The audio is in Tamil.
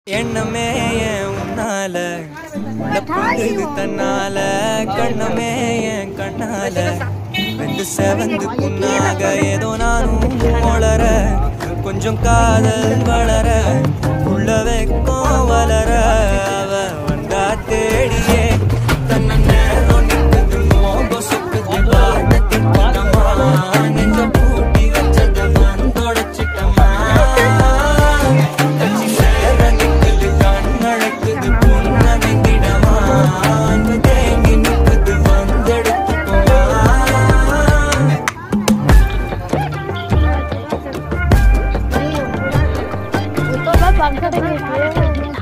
எண்ணமே ஏன் உன்னால புட்டுது தன்னால கண்ணமே ஏன் கண்ணால வெந்து செவந்து புண்ணாக ஏதோ நானும் வளர கொஞ்சம் காதல் வளர உள்ள வெக்கம் வளர அவ வந்தா தேடியே தன்னை நேரம் நிற்குது மோகம் சொக்குது பாட்டு திட்டமா நெஞ்ச பூட்டி வச்சது வந்தொடச்சிட்டமா पंखा